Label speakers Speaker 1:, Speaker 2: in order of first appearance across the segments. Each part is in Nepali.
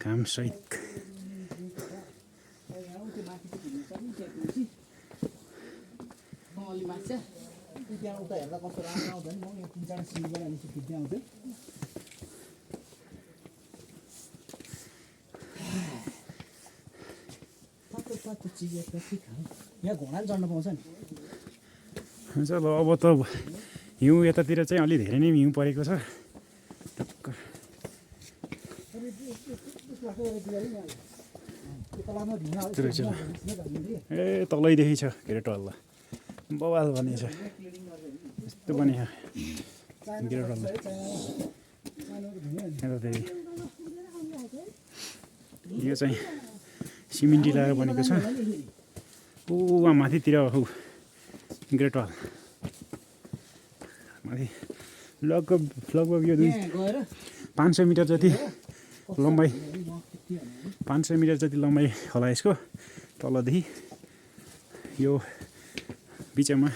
Speaker 1: काम सहित
Speaker 2: यहाँ घोडा चढ्न पाउँछ नि
Speaker 1: हुन्छ ल अब त हिउँ यतातिर चाहिँ अलि धेरै नै हिउँ परेको छ ए तलैदेखि छ ग्रेट वाल बवाल भन्ने छ यस्तो पनि ग्रेट वाल यताखेरि यो चाहिँ सिमेन्टी लगाएर बनेको छ ऊ माथितिर ग्रेट वाल माथि लगभग यो 500 मिटर जति लम्बाइ 500 मिटर जति लम्बाइ होला यसको तलदेखि यो बिचमा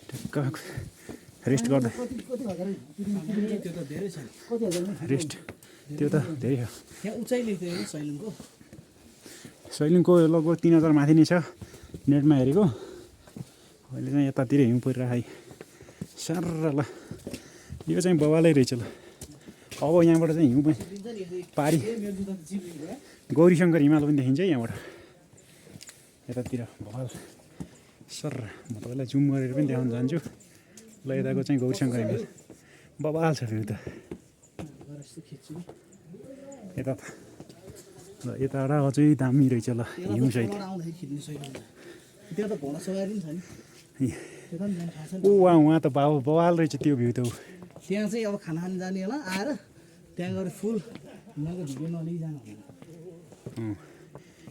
Speaker 1: ठ्याक्क रेस्ट गर्दा रेस्ट त्यो त धेरै हो सैलुङको लगभग 3000 माथि नै छ नेटमा हेरेको अहिले चाहिँ यतातिर हिउँ परिरहेको साह्रो ल यो चाहिँ बवालै रहेछ ल अब यहाँबाट चाहिँ हिउँ पनि पारी गौरीशङ्कर हिमाल पनि देखिन्छ यहाँबाट यतातिर बवाल सर म तपाईँलाई जुम गरेर पनि देखाउन चाहन्छु ल यताको चाहिँ गौरीशङ्कर हिमाल बवाल छ फेरि त यता ल यताबाट अझै दामी रहेछ ल हिउँ सहित ऊ उहाँ त बवाल रहेछ त्यो भ्यू त ऊ
Speaker 2: त्यहाँ चाहिँ अब खाना खान जाने होला आएर त्यहाँ गएर फुल उनीहरूको भिडियो नलिई जानु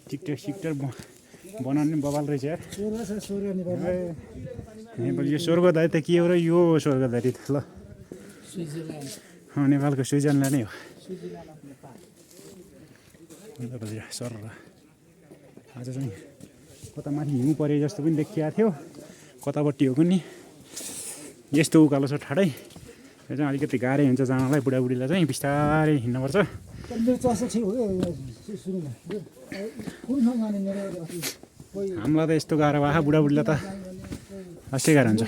Speaker 1: टिकटक सिकटक बनाउने बवाल रहेछ यार नेपाल यो स्वर्गधारी त के हो र यो स्वर्गधारी त ल नेपालको स्विजरल्यान्ड नै हो सर आज चाहिँ कता माथि हिउँ परे जस्तो पनि देखिएको थियो कतापट्टि हो कुनि यस्तो उकालो छ ठाडै यो चाहिँ अलिकति गाह्रै हुन्छ जानलाई बुढाबुढीलाई चाहिँ बिस्तारै हिँड्नुपर्छ हामीलाई त यस्तो गाह्रो भए बुढाबुढीलाई त अस्ति गाह्रो हुन्छ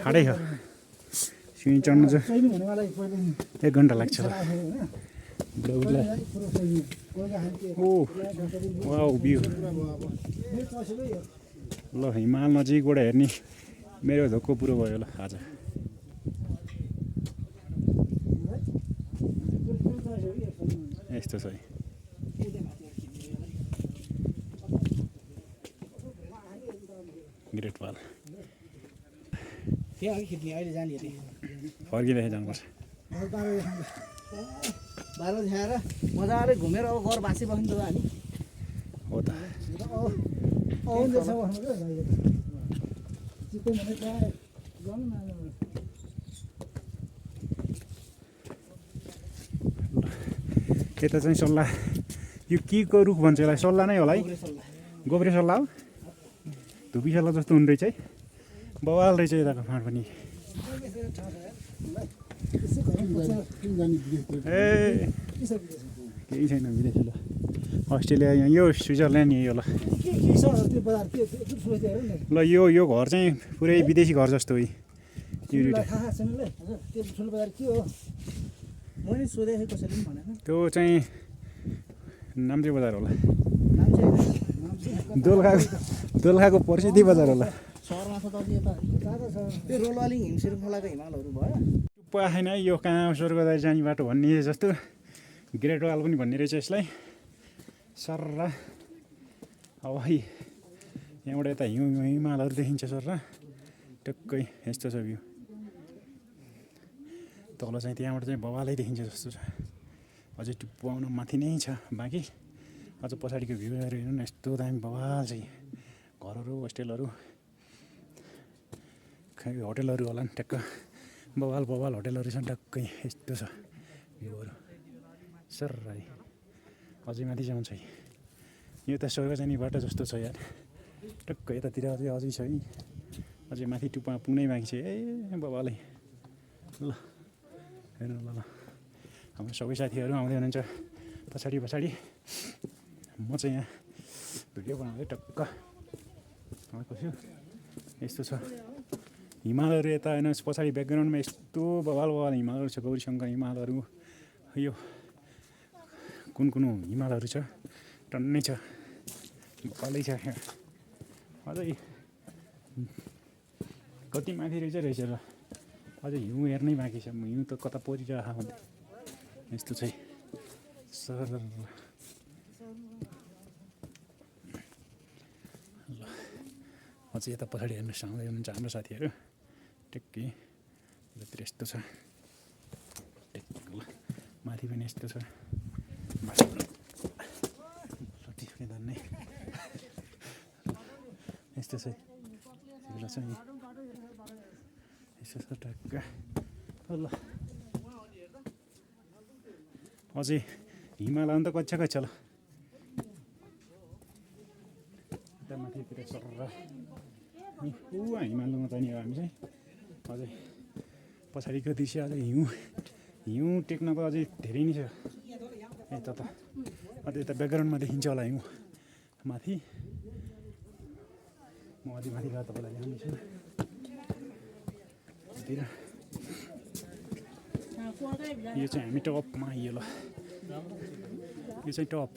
Speaker 1: ठाडै हो सिँढी चढ्नु चाहिँ 1 घन्टा लाग्छ ल बुढाबुढीलाई ओ वाउ भ्यू ल हिमाल नजिकबाट हेर्ने मेरो धोको पुरो भयो ल आज यस्तो छ ग्रेट वाल फर्किँदै जानुपर्छ
Speaker 2: बाह्र देखाएर मजाले घुमेर अब घर बासी बस्नु त हामी
Speaker 1: हो त यता चाहिँ सल्लाह यो के को रुख भन्छ यसलाई सल्लाह नै होला है गोब्रे सल्लाह हो धुपी सल्लाह जस्तो हुने रहेछ है बवाल रहेछ यताको फाँट पनि ए केही छैन विदेशी ल अस्ट्रेलिया यहाँ यो स्विजरल्यान्ड यही हो ल यो घर चाहिँ पुरै विदेशी घर जस्तो हो त्यो चाहिँ नाम्चे बजार होला दोलखाको प्रसिद्धि बजार होला टुप्पो आएन यो कहाँ स्वर्गधारी जाने बाटो भन्ने जस्तो ग्रेट वाल पनि भन्ने रहेछ यसलाई सर्रा अब यहाँबाट यता हिमालहरू देखिन्छ सर्रा टक्कै यस्तो छ भ्यू तल चाहिँ त्यहाँबाट चाहिँ बवालै देखिन्छ जस्तो छ अझै टुप्पो आउन माथि नै छ बाँकी अझ पछाडिको भ्यूहरू हेर्नु न यस्तो दामी बवाल चाहिँ घरहरू होस्टेलहरू खै होटेलहरू होला नि ट्याक्क बवाल होटेलहरू छन् टक्कै यस्तो छ भ्यूहरू सर्रा अझै माथिसम्म छ यो त स्वर्ग जाने बाटो जस्तो छ यार टक्क यतातिर अझै छ है अझै माथि टुप्पा पुग्नै बाँकी छ ए बबालै ल हेर्नु ल हाम्रो सबै साथीहरू आउँदै हुनुहुन्छ पछाडि पछाडि। म चाहिँ यहाँ भिडियो बनाउँदै टक्क आएको छु। यस्तो छ हिमालहरू यता हेर्नुहोस् पछाडि ब्याकग्राउन्डमा यस्तो बवाल बवाल हिमालहरू छ। गौरीशङ्कर हिमालहरू यो कुन कुन हिमालहरू छ टन्नै छ बवालै छ। अझै कति माथि रहेछ र अझै हिउँ हेर्नै बाँकी छ। हिउँ त कता परिरहेको हुन्छ यस्तो चाहिँ सर। ल अझै यता पछाडि हेर्नुहोस् आउँदै हुनुहुन्छ हाम्रो साथीहरू टेक्की यतातिर यस्तो छ टेक्की। माथि पनि यस्तो छ धन्नै यस्तो छ यसो छ टक्क। ल अझै हिमालयन त कच्चा कच्चा ल यता माथितिर सर हिमालयमा त नि हामी चाहिँ अझै पछाडिको दृश्य अझै हिउँ टेक्नको अझै धेरै नै छ यता त। अझै यता ब्याकग्राउन्डमा देखिन्छ होला हिउँ माथि। म अझै माथि गएर तपाईँलाई ल्याउनेछु। यो चाहिँ हामी टपमा आइयो ल यो चाहिँ टप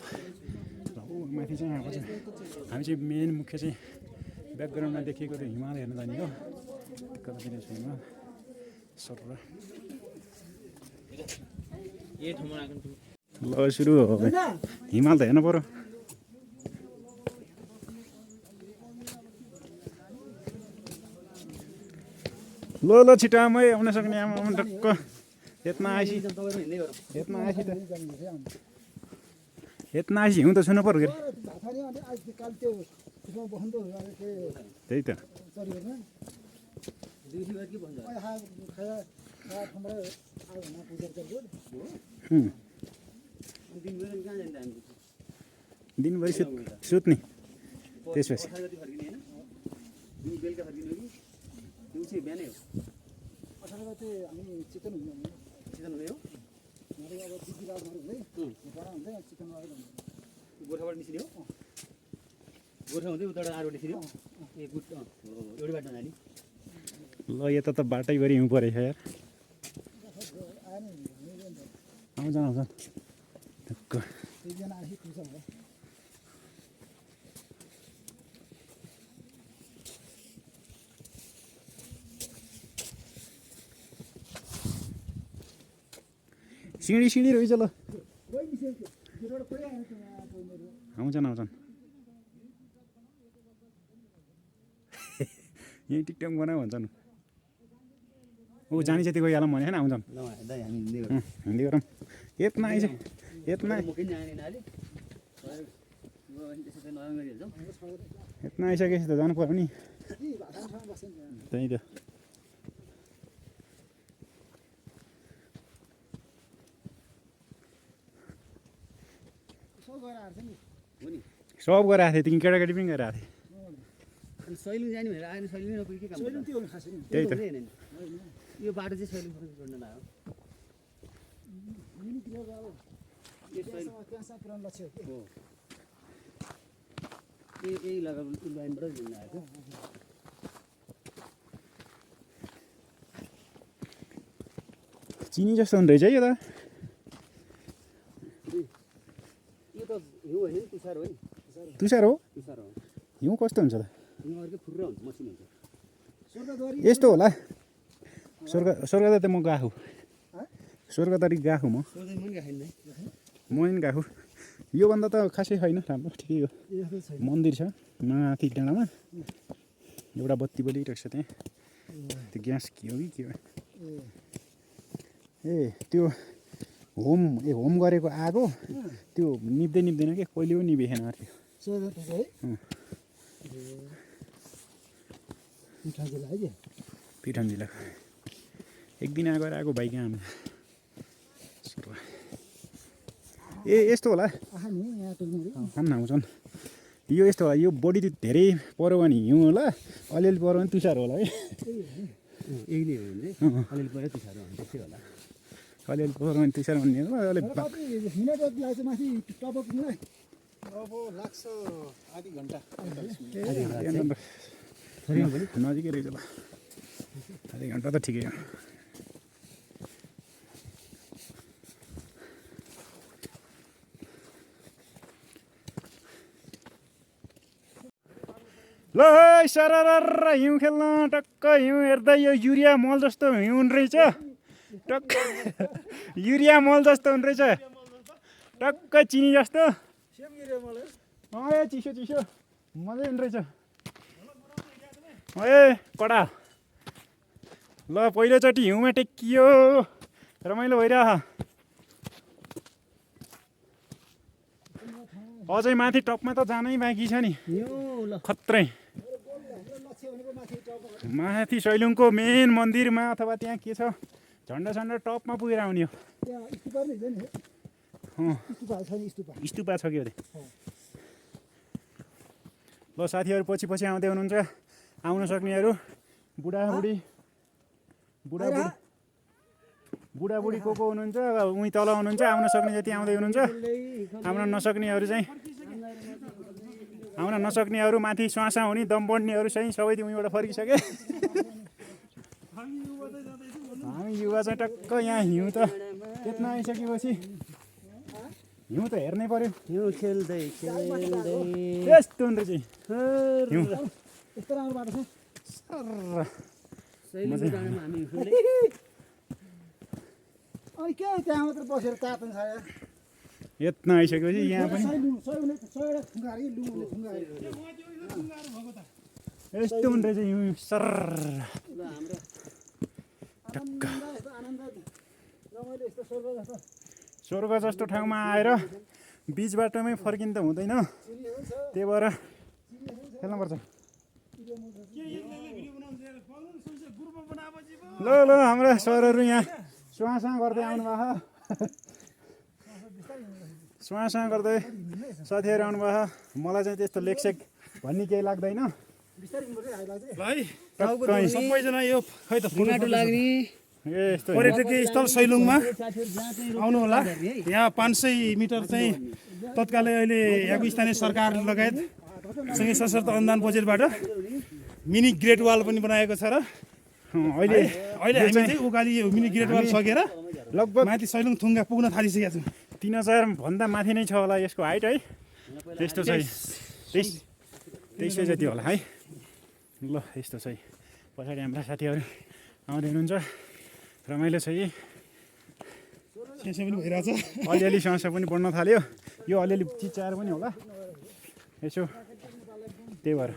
Speaker 1: ल ऊ माथि चाहिँ आएको चाहिँ हामी चाहिँ मेन मुख्य चाहिँ ब्याकग्राउन्डमा देखिएको त्यो हिमाल हेर्न जाने हो। कतातिर छ हिमाल सर ल सुरु हो हिमाल त हेर्नु पऱ्यो। ल ल छिटामै आउन सक्ने आमा टक्क यत्न आएपछि हिउँ त छुनु पर्यो त्यही त। दिनभरि सुत्ने त्यसपछि
Speaker 3: गोर्खाबाट निस्किने हो गोर्खा हुँदै उताबाट आरोबाट निस्किने हो ए गुड एउटै बाटो जाने।
Speaker 1: ल यता त बाटैभरि हिउँ परेछ यार। आउँछन् टक्क सिँढी रहेछ ल आउँछन् यहीँ टिकटक बनाऊ भन्छन्। ऊ जाने चाहिँ त्यो गइहालौँ भने होइन आउँछन् हिँड्दै गरौँ। यत्न आइसक्यो यत्न आइसकेपछि त जानु पर्यो नि त्यही त। सब गएर आएको थिएँ केटाकेटी पनि गएर आएको थिएँ।
Speaker 3: सैलुङ जाने भनेर आएन सैलुङ नपुग्यो के काम
Speaker 1: त्यही त
Speaker 3: यो बाटो चाहिँ सैलुङ जोड्न लाग्यो। यही लगाएको लाइनबाट जोड्न आएको।
Speaker 1: चिनी जस्तो हुँदो रहेछ है यो त।
Speaker 3: यो त हिउँ होइन नि तुषार हो नि
Speaker 1: तुषार हो
Speaker 3: तुषार हो।
Speaker 1: हिउँ कस्तो हुन्छ त
Speaker 3: हिउँ अर्कै फुर्र हुन्छ मसिनो हुन्छ।
Speaker 1: यस्तो होला स्वर्ग त म गएको स्वर्गदरी गएको म पनि गएको। योभन्दा त खासै छैन राम्रो ठिकै हो। मन्दिर छ माथि डाँडामा एउटा बत्ती बलिरहेको छ त्यहाँ। त्यो ग्यास के हो कि के हो ए त्यो होम गरेको आगो त्यो निप्दैन कि कहिले पनि निभेन थियो। पिठन जिल्लाको एक दिन आएको बाइक हामी ए यस्तो होला खान्न आउँछन्। यो यस्तो होला यो बडी धेरै पऱ्यो भने हिउँ होला अलिअलि पऱ्यो भने तुषार होला है।
Speaker 3: यही नै हो भने अलिअलि पऱ्यो तुषार हो भने त्यस्तै होला।
Speaker 1: अलिअलि पोखरमा त्यसरी भन्ने हो अलि
Speaker 2: कति मिनट जति लाग्छ माथि टप पुग्नलाई अब लाग्छ आधी घन्टा
Speaker 1: नजिकै रहेछ ल आधी घन्टा त ठिकै हो ल है सरर हिउँ खेल्न टक्क हिउँ हेर्दा यो युरिया मल जस्तो हिउँ रहेछ टक्क युरिया मल जस्तो हुने रहेछ टक्क चिनी जस्तो ए चिसो चिसो मजै हुने रहेछ ए कडा ल पहिलोचोटि हिउँमा टेकियो रमाइलो भइरह अझै माथि टपमा त जानै बाँकी छ नि खत्रै माथि सैलुङको मेन मन्दिरमा अथवा त्यहाँ के छ झन्डा झन्डा टपमा पुगेर आउने हो स्तुपा छ कि अरे ल साथीहरू पछि पछि आउँदै हुनुहुन्छ आउन सक्नेहरू बुढाबुढी को हुनुहुन्छ उहीँ तल हुनुहुन्छ आउन सक्ने जति आउँदै हुनुहुन्छ आउन नसक्नेहरू माथि श्वासा हुने दम बढ्नेहरू चाहिँ सबै उहीँबाट फर्किसके हामी युवा चाहिँ टक्क यहाँ हिउँ त त्यत्न आइसकेपछि हिउँ त हेर्नै पर्यो
Speaker 3: हिउँ खेल्दै
Speaker 1: यस्तो हुने रहेछ हिउँ
Speaker 2: अनि के त्यहाँ मात्र बसेर ताप्नु छ यार
Speaker 1: यत्न आइसकेपछि यहाँ पनि यस्तो हुने रहेछ हिउँ सर स्वर्ग जस्तो ठाउँमा आएर बिच बाटोमै फर्किनु त हुँदैन त्यही भएर खेल्नुपर्छ ल ल हाम्रा सरहरू यहाँ सुहाँ गर्दै आउनुभएको सुहाँ गर्दै साथीहरू आउनुभयो मलाई चाहिँ त्यस्तो लेखसेक भन्ने केही लाग्दैन
Speaker 4: सबैजना यो खै त
Speaker 1: यस्तो
Speaker 4: पर्यटकीय स्थल सैलुङमा आउनु होला यहाँ 500 मिटर चाहिँ तत्कालै अहिले यहाँको स्थानीय सरकार लगायत सँगै सशर्त अनुदान बजेटबाट मिनी ग्रेट वाल पनि बनाएको छ र अहिले हामी चाहिँ उकाली मिनी ग्रेट वाल सकेर
Speaker 1: लगभग
Speaker 4: माथि सैलुङ थुङ्गा पुग्न थालिसकेका छौँ
Speaker 1: 3000 भन्दा माथि नै छ होला यसको हाइट है त्यस्तो छ 2300 जति होला है ल यस्तो छ पछाडि हाम्रा साथीहरू आउँदै हुनुहुन्छ रमाइलो छ यी
Speaker 4: पनि भइरहेछ
Speaker 1: अलिअलि समस्या पनि बढ्न थाल्यो यो अलिअलि चिच्याएर पनि होला यसो त्यही भएर